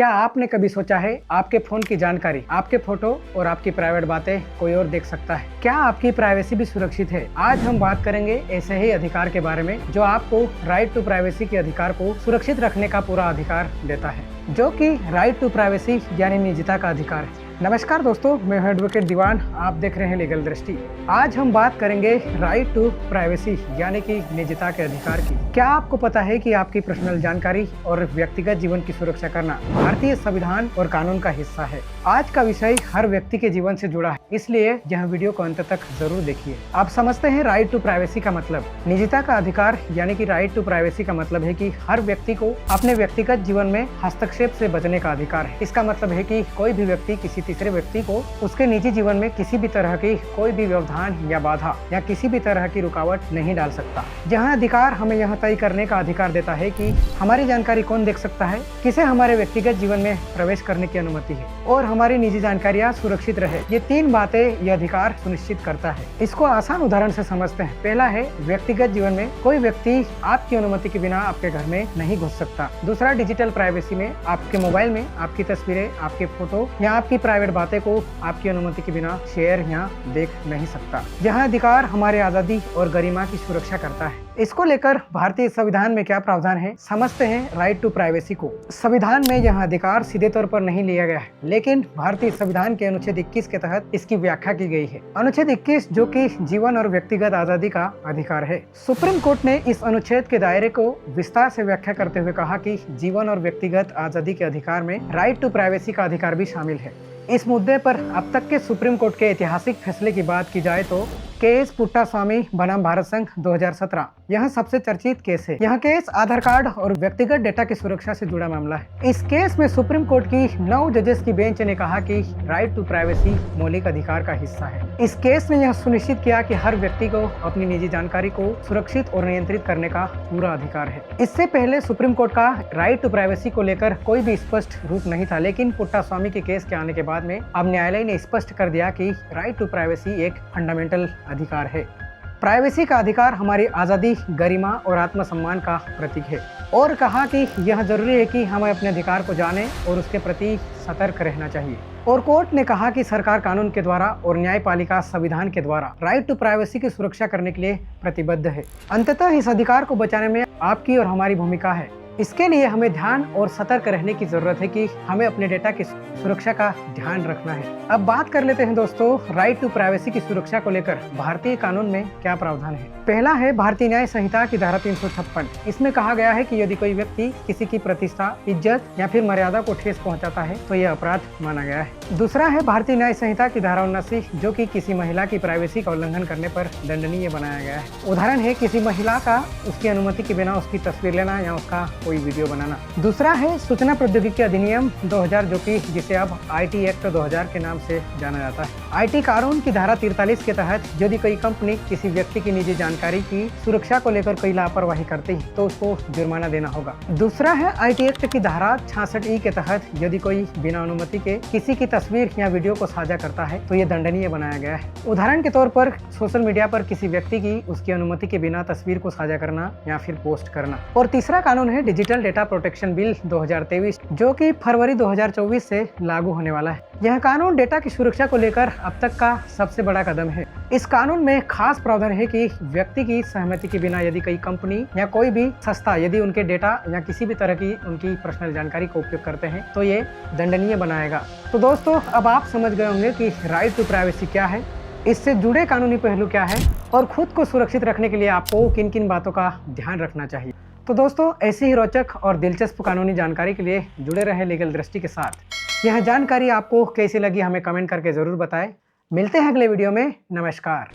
क्या आपने कभी सोचा है आपके फोन की जानकारी, आपके फोटो और आपकी प्राइवेट बातें कोई और देख सकता है? क्या आपकी प्राइवेसी भी सुरक्षित है? आज हम बात करेंगे ऐसे ही अधिकार के बारे में जो आपको राइट टू प्राइवेसी के अधिकार को सुरक्षित रखने का पूरा अधिकार देता है, जो कि राइट टू प्राइवेसी यानी निजता का अधिकार है। नमस्कार दोस्तों, मैं हूं एडवोकेट दीवान, आप देख रहे हैं लीगल दृष्टि। आज हम बात करेंगे राइट टू प्राइवेसी यानी कि निजता के अधिकार की। क्या आपको पता है कि आपकी पर्सनल जानकारी और व्यक्तिगत जीवन की सुरक्षा करना भारतीय संविधान और कानून का हिस्सा है। आज का विषय हर व्यक्ति के जीवन से जुड़ा है, इसलिए यह वीडियो को अंत तक जरूर देखिए। आप समझते हैं राइट टू प्राइवेसी का मतलब? निजता का अधिकार यानी कि राइट टू प्राइवेसी का मतलब है कि हर व्यक्ति को अपने व्यक्तिगत जीवन में हस्तक्षेप से बचने का अधिकार है। इसका मतलब है कि कोई भी व्यक्ति किसी तीसरे व्यक्ति को उसके निजी जीवन में किसी भी तरह की कोई भी व्यवधान या बाधा या किसी भी तरह की रुकावट नहीं डाल सकता। यह अधिकार हमें यह तय करने का अधिकार देता है कि हमारी जानकारी कौन देख सकता है, किसे हमारे व्यक्तिगत जीवन में प्रवेश करने की अनुमति है और हमारी निजी जानकारियां सुरक्षित रहे। ये तीन बातें यह अधिकार सुनिश्चित करता है। इसको आसान उदाहरण से समझते हैं। पहला है, व्यक्तिगत जीवन में कोई व्यक्ति आपकी अनुमति के बिना आपके घर में नहीं घुस सकता। दूसरा, डिजिटल प्राइवेसी में आपके मोबाइल में आपकी तस्वीरें, आपके फोटो या आपकी प्राइवेट बातें को आपकी अनुमति के बिना शेयर या देख नहीं सकता। यह अधिकार हमारे आजादी और गरिमा की सुरक्षा करता है। इसको लेकर भारतीय संविधान में क्या प्रावधान है, समझते हैं राइट टू प्राइवेसी को। संविधान में यह अधिकार सीधे तौर पर नहीं लिया गया है, लेकिन भारतीय संविधान के अनुच्छेद 21 के तहत इसकी व्याख्या की गई है। अनुच्छेद 21 जो कि जीवन और व्यक्तिगत आजादी का अधिकार है। सुप्रीम कोर्ट ने इस अनुच्छेद के दायरे को विस्तार से व्याख्या करते हुए कहा कि जीवन और व्यक्तिगत आजादी के अधिकार में राइट टू प्राइवेसी का अधिकार भी शामिल है। इस मुद्दे पर अब तक के सुप्रीम कोर्ट के ऐतिहासिक फैसले की बात की जाए तो केस पुट्टास्वामी बनाम भारत संघ 2017 यह सबसे चर्चित केस है। यह केस आधार कार्ड और व्यक्तिगत डेटा की सुरक्षा से जुड़ा मामला है। इस केस में सुप्रीम कोर्ट की 9 जजेस की बेंच ने कहा कि राइट टू प्राइवेसी मौलिक अधिकार का हिस्सा है। इस केस ने यह सुनिश्चित किया कि हर व्यक्ति को अपनी निजी जानकारी को सुरक्षित और नियंत्रित करने का पूरा अधिकार है। इससे पहले सुप्रीम कोर्ट का राइट टू प्राइवेसी को लेकर कोई भी स्पष्ट रूप नहीं था, लेकिन पुट्टास्वामी के केस के आने के बाद में अब न्यायालय ने स्पष्ट कर दिया कि राइट टू प्राइवेसी एक फंडामेंटल अधिकार है। प्राइवेसी का अधिकार हमारी आज़ादी, गरिमा और आत्मसम्मान का प्रतीक है और कहा कि यह जरूरी है कि हमें अपने अधिकार को जाने और उसके प्रति सतर्क रहना चाहिए। और कोर्ट ने कहा कि सरकार कानून के द्वारा और न्यायपालिका संविधान के द्वारा राइट टू प्राइवेसी की सुरक्षा करने के लिए प्रतिबद्ध है। अंततः इस अधिकार को बचाने में आपकी और हमारी भूमिका है। इसके लिए हमें ध्यान और सतर्क रहने की जरूरत है कि हमें अपने डेटा की सुरक्षा का ध्यान रखना है। अब बात कर लेते हैं दोस्तों राइट टू प्राइवेसी की सुरक्षा को लेकर भारतीय कानून में क्या प्रावधान है। पहला है भारतीय न्याय संहिता की धारा 356। इसमें कहा गया है कि यदि कोई व्यक्ति किसी की प्रतिष्ठा, इज्जत या फिर मर्यादा को ठेस पहुंचाता है तो यह अपराध माना गया है। दूसरा है भारतीय न्याय संहिता की धारा 79 जो कि किसी महिला की प्राइवेसी का उल्लंघन करने पर दंडनीय बनाया गया है। उदाहरण है किसी महिला का उसकी अनुमति के बिना उसकी तस्वीर लेना या उसका कोई वीडियो बनाना। दूसरा है सूचना प्रौद्योगिकी अधिनियम 2000 जो कि जिसे अब IT एक्ट 2000 के नाम से जाना जाता है। IT कानून की धारा 43 के तहत यदि कोई कंपनी किसी व्यक्ति की निजी जानकारी की सुरक्षा को लेकर कोई लापरवाही करती है तो उसको जुर्माना देना होगा। दूसरा है IT एक्ट की धारा 66E के तहत यदि कोई बिना अनुमति के किसी की तस्वीर या वीडियो को साझा करता है तो ये दंडनीय बनाया गया है। उदाहरण के तौर पर सोशल मीडिया पर किसी व्यक्ति की उसकी अनुमति के बिना तस्वीर को साझा करना या फिर पोस्ट करना। और तीसरा कानून है डिजिटल डेटा प्रोटेक्शन बिल 2023 जो कि फरवरी 2024 से लागू होने वाला है। यह कानून डेटा की सुरक्षा को लेकर अब तक का सबसे बड़ा कदम है। इस कानून में खास प्रावधान है कि व्यक्ति की सहमति के बिना यदि कोई कंपनी या कोई भी संस्था यदि उनके डेटा या किसी भी तरह की उनकी पर्सनल जानकारी का उपयोग करते हैं तो ये दंडनीय बनाएगा। तो दोस्तों अब आप समझ गए होंगे कि राइट टू प्राइवेसी क्या है, इससे जुड़े कानूनी पहलू क्या है और खुद को सुरक्षित रखने के लिए आपको किन किन बातों का ध्यान रखना चाहिए। तो दोस्तों ऐसी ही रोचक और दिलचस्प कानूनी जानकारी के लिए जुड़े रहे लीगल दृष्टि के साथ। यह जानकारी आपको कैसी लगी हमें कमेंट करके जरूर बताएं। मिलते हैं अगले वीडियो में। नमस्कार।